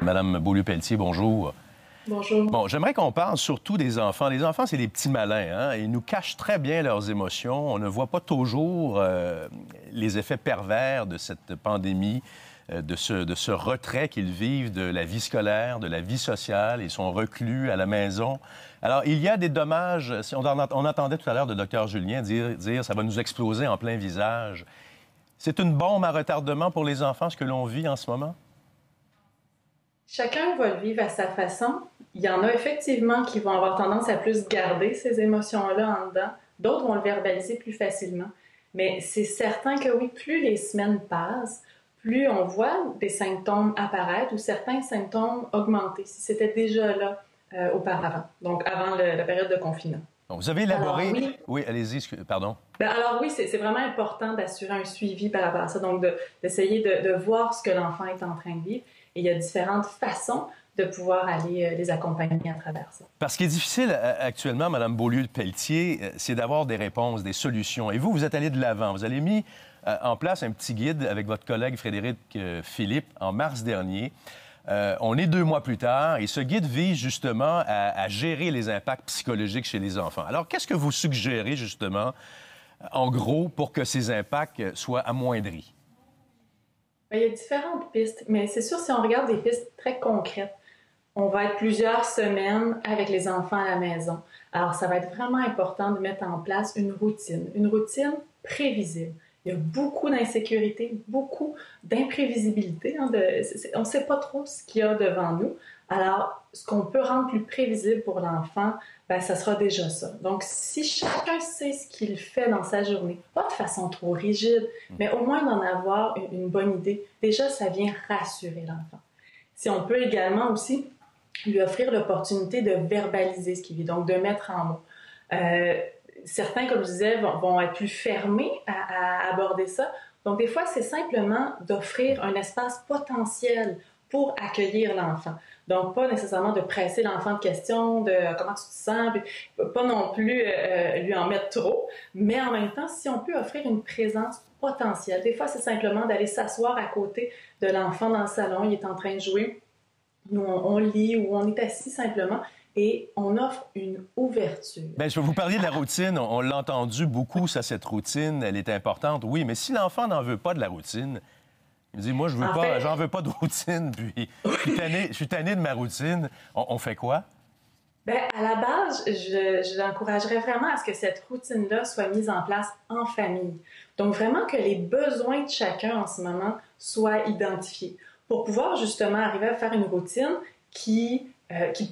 Madame Beaulieu-Pelletier, bonjour. Bonjour. Bon, j'aimerais qu'on parle surtout des enfants. Les enfants, c'est des petits malins, hein? Ils nous cachent très bien leurs émotions. On ne voit pas toujours les effets pervers de cette pandémie, de ce retrait qu'ils vivent de la vie scolaire, de la vie sociale. Ils sont reclus à la maison. Alors, il y a des dommages. On entendait tout à l'heure le docteur Julien dire ça va nous exploser en plein visage. C'est une bombe à retardement pour les enfants, ce que l'on vit en ce moment? Chacun va le vivre à sa façon. Il y en a effectivement qui vont avoir tendance à plus garder ces émotions-là en dedans. D'autres vont le verbaliser plus facilement. Mais c'est certain que oui, plus les semaines passent, plus on voit des symptômes apparaître ou certains symptômes augmenter, si c'était déjà là auparavant, donc avant la période de confinement. Donc, vous avez élaboré... Alors, oui. Oui, allez-y, pardon. Alors oui, c'est vraiment important d'assurer un suivi par rapport à ça, donc d'essayer de voir ce que l'enfant est en train de vivre. Et il y a différentes façons de pouvoir aller les accompagner à travers ça. Parce qu'il est difficile actuellement, Mme Beaulieu-Pelletier, c'est d'avoir des réponses, des solutions. Et vous, vous êtes allé de l'avant. Vous avez mis en place un petit guide avec votre collègue Frédéric Philippe en mars dernier. On est 2 mois plus tard et ce guide vise justement à gérer les impacts psychologiques chez les enfants. Alors, qu'est-ce que vous suggérez justement, en gros, pour que ces impacts soient amoindris? Il y a différentes pistes, mais c'est sûr, si on regarde des pistes très concrètes, on va être plusieurs semaines avec les enfants à la maison. Alors, ça va être vraiment important de mettre en place une routine prévisible. Il y a beaucoup d'insécurité, beaucoup d'imprévisibilité. On ne sait pas trop ce qu'il y a devant nous. Alors, ce qu'on peut rendre plus prévisible pour l'enfant, ça sera déjà ça. Donc, si chacun sait ce qu'il fait dans sa journée, pas de façon trop rigide, mais au moins d'en avoir une bonne idée, déjà, ça vient rassurer l'enfant. Si on peut également aussi lui offrir l'opportunité de verbaliser ce qu'il vit, donc de mettre en mots. Certains, comme je disais, vont être plus fermés à aborder ça. Donc, des fois, c'est simplement d'offrir un espace potentiel pour accueillir l'enfant. Donc, pas nécessairement de presser l'enfant de questions, de comment tu te sens, puis pas non plus lui en mettre trop, mais en même temps, si on peut offrir une présence potentielle. Des fois, c'est simplement d'aller s'asseoir à côté de l'enfant dans le salon, il est en train de jouer, nous, on lit ou on est assis simplement, et on offre une ouverture. Bien, je vais vous parler de la routine. On l'a entendu beaucoup, ça, cette routine, elle est importante, oui, mais si l'enfant n'en veut pas de la routine, il me dit, moi, j'en veux pas de routine, puis je suis tanné de ma routine, on fait quoi? Bien, à la base, je l'encouragerais vraiment à ce que cette routine-là soit mise en place en famille. Donc, vraiment que les besoins de chacun en ce moment soient identifiés pour pouvoir justement arriver à faire une routine qui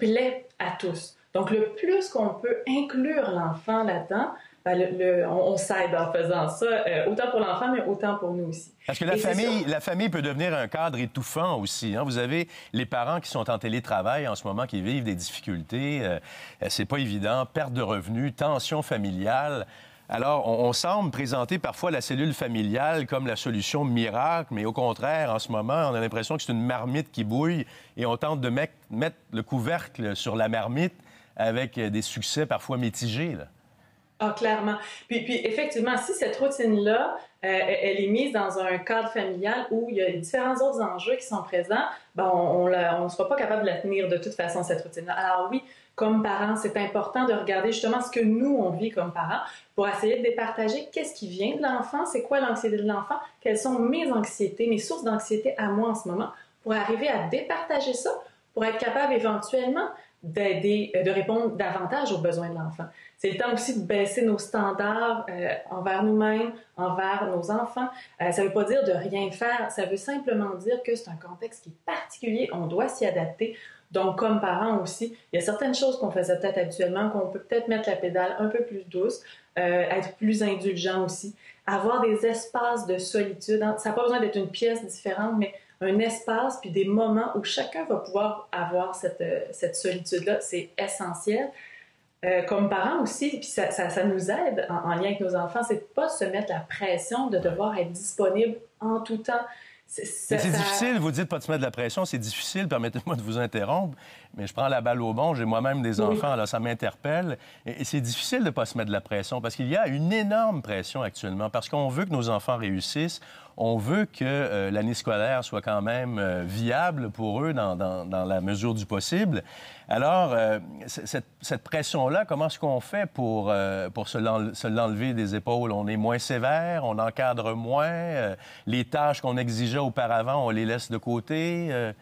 plaît à tous. Donc, le plus qu'on peut inclure l'enfant là-dedans, on s'aide en faisant ça, autant pour l'enfant, mais autant pour nous aussi. Parce que la famille peut devenir un cadre étouffant aussi, hein? Vous avez les parents qui sont en télétravail en ce moment, qui vivent des difficultés. C'est pas évident, perte de revenus, tension familiale. Alors, on semble présenter parfois la cellule familiale comme la solution miracle, mais au contraire, en ce moment, on a l'impression que c'est une marmite qui bouille et on tente de mettre le couvercle sur la marmite avec des succès parfois mitigés, là. Ah, clairement. Puis effectivement, si cette routine-là, elle est mise dans un cadre familial où il y a différents autres enjeux qui sont présents, on ne sera pas capable de la tenir de toute façon, cette routine-là. Alors oui, comme parents, c'est important de regarder justement ce que nous, on vit comme parents pour essayer de départager qu'est-ce qui vient de l'enfant, c'est quoi l'anxiété de l'enfant, quelles sont mes anxiétés, mes sources d'anxiété à moi en ce moment, pour arriver à départager ça, pour être capable éventuellement d'aider, de répondre davantage aux besoins de l'enfant. C'est le temps aussi de baisser nos standards envers nous-mêmes, envers nos enfants. Ça ne veut pas dire de rien faire, ça veut simplement dire que c'est un contexte qui est particulier, on doit s'y adapter. Donc, comme parents aussi, il y a certaines choses qu'on faisait peut-être habituellement, qu'on peut peut-être mettre la pédale un peu plus douce, être plus indulgent aussi, avoir des espaces de solitude. Ça n'a pas besoin d'être une pièce différente, mais un espace puis des moments où chacun va pouvoir avoir cette solitude-là, c'est essentiel. Comme parents aussi, puis ça nous aide en lien avec nos enfants, c'est de ne pas se mettre la pression de devoir être disponible en tout temps. C'est difficile, vous dites pas de se mettre de la pression, c'est difficile, permettez-moi de vous interrompre, mais je prends la balle au bon, j'ai moi-même des enfants, là, ça m'interpelle. Et c'est difficile de ne pas se mettre de la pression, parce qu'il y a une énorme pression actuellement, parce qu'on veut que nos enfants réussissent, on veut que l'année scolaire soit quand même viable pour eux dans la mesure du possible. Alors, cette pression-là, comment est-ce qu'on fait pour se l'enlever des épaules? On est moins sévère, on encadre moins, les tâches qu'on exigeait auparavant, on les laisse de côté.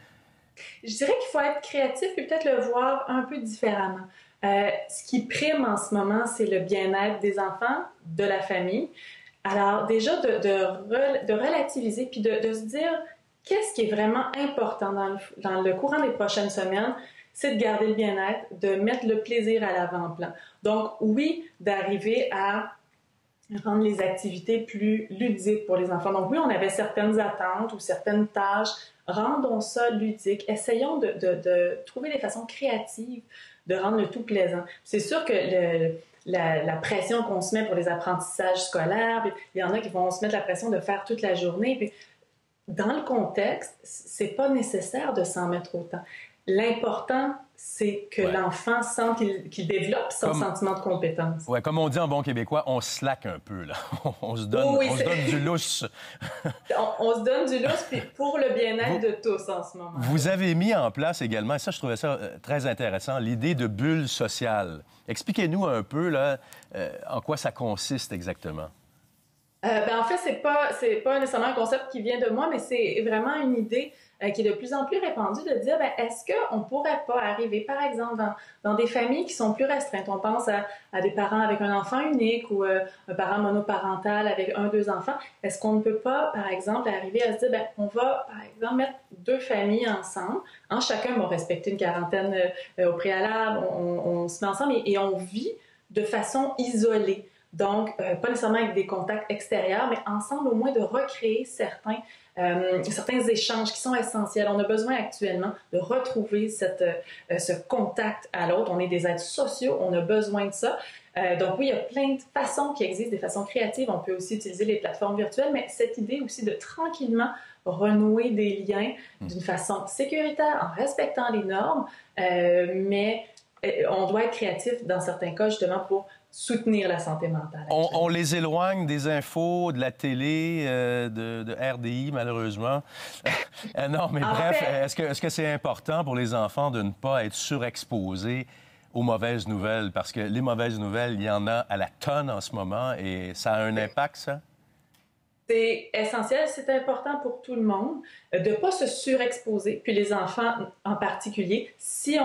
Je dirais qu'il faut être créatif et peut-être le voir un peu différemment. Ce qui prime en ce moment, c'est le bien-être des enfants, de la famille. Alors déjà, de relativiser puis de se dire qu'est-ce qui est vraiment important dans le courant des prochaines semaines, c'est de garder le bien-être, de mettre le plaisir à l'avant-plan. Donc oui, d'arriver à rendre les activités plus ludiques pour les enfants. Donc oui, on avait certaines attentes ou certaines tâches. Rendons ça ludique. Essayons de trouver des façons créatives de rendre le tout plaisant. C'est sûr que la pression qu'on se met pour les apprentissages scolaires, puis il y en a qui vont se mettre la pression de faire toute la journée. Puis dans le contexte, c'est pas nécessaire de s'en mettre autant. L'important, c'est que l'enfant sente qu'il développe son sentiment de compétence. Oui, comme on dit en bon québécois, on slack un peu, là. On se donne, on se donne du lousse. on se donne du lousse puis pour le bien-être de tous en ce moment. Vous avez mis en place également, et ça, je trouvais ça très intéressant, l'idée de bulle sociale. Expliquez-nous un peu, là, en quoi ça consiste exactement. En fait, c'est pas nécessairement un concept qui vient de moi, mais c'est vraiment une idée qui est de plus en plus répandue de dire, est-ce qu'on pourrait pas arriver, par exemple, dans des familles qui sont plus restreintes? On pense à des parents avec un enfant unique ou un parent monoparental avec 1, 2 enfants. Est-ce qu'on ne peut pas, par exemple, arriver à se dire, on va, par exemple, mettre 2 familles ensemble, chacun va respecter une quarantaine au préalable, on se met ensemble et on vit de façon isolée. Donc, pas nécessairement avec des contacts extérieurs, mais ensemble au moins de recréer certains échanges qui sont essentiels. On a besoin actuellement de retrouver ce contact à l'autre. On est des êtres sociaux, on a besoin de ça. Donc oui, il y a plein de façons qui existent, des façons créatives. On peut aussi utiliser les plateformes virtuelles, mais cette idée aussi de tranquillement renouer des liens d'une façon sécuritaire, en respectant les normes, mais on doit être créatif dans certains cas justement pour soutenir la santé mentale. On les éloigne des infos, de la télé, de RDI, malheureusement. Non, mais bref, est-ce que c'est important pour les enfants de ne pas être surexposés aux mauvaises nouvelles? Parce que les mauvaises nouvelles, il y en a à la tonne en ce moment et ça a un impact, ça? C'est essentiel, c'est important pour tout le monde de ne pas se surexposer, puis les enfants en particulier. S'ils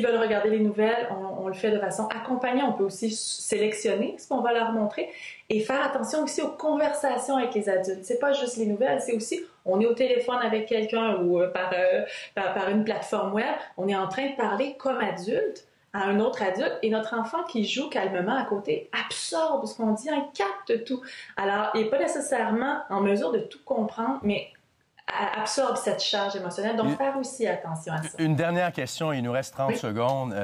veulent regarder les nouvelles, on le fait de façon accompagnée. On peut aussi sélectionner ce qu'on va leur montrer et faire attention aussi aux conversations avec les adultes. C'est pas juste les nouvelles, c'est aussi on est au téléphone avec quelqu'un ou par une plateforme web, on est en train de parler comme adulte à un autre adulte, et notre enfant qui joue calmement à côté absorbe ce qu'on dit, il capte tout. Alors, il n'est pas nécessairement en mesure de tout comprendre, mais absorbe cette charge émotionnelle. Donc, faire aussi attention à ça. Une dernière question, il nous reste 30 secondes.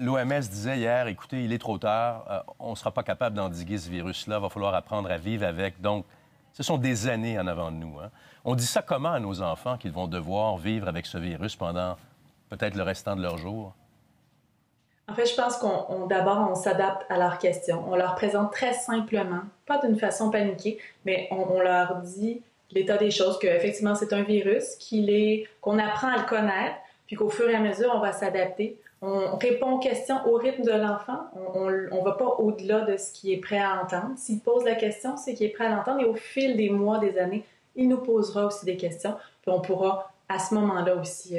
L'OMS disait hier, écoutez, il est trop tard, on ne sera pas capable d'endiguer ce virus-là, il va falloir apprendre à vivre avec. Donc, ce sont des années en avant de nous. Hein. On dit ça comment à nos enfants qu'ils vont devoir vivre avec ce virus pendant peut-être le restant de leur jour? En fait, je pense d'abord, on s'adapte à leurs questions. On leur présente très simplement, pas d'une façon paniquée, mais on leur dit l'état des choses, qu'effectivement, c'est un virus, qu'on apprend à le connaître, puis qu'au fur et à mesure, on va s'adapter. On répond aux questions au rythme de l'enfant. On ne va pas au-delà de ce qu'il est prêt à entendre. S'il pose la question, c'est qu'il est prêt à l'entendre. Et au fil des mois, des années, il nous posera aussi des questions. Puis on pourra, à ce moment-là aussi,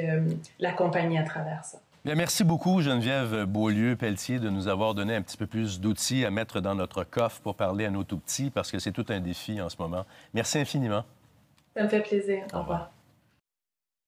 l'accompagner à travers ça. Bien, merci beaucoup, Geneviève Beaulieu-Pelletier, de nous avoir donné un petit peu plus d'outils à mettre dans notre coffre pour parler à nos tout-petits, parce que c'est tout un défi en ce moment. Merci infiniment. Ça me fait plaisir. Au revoir.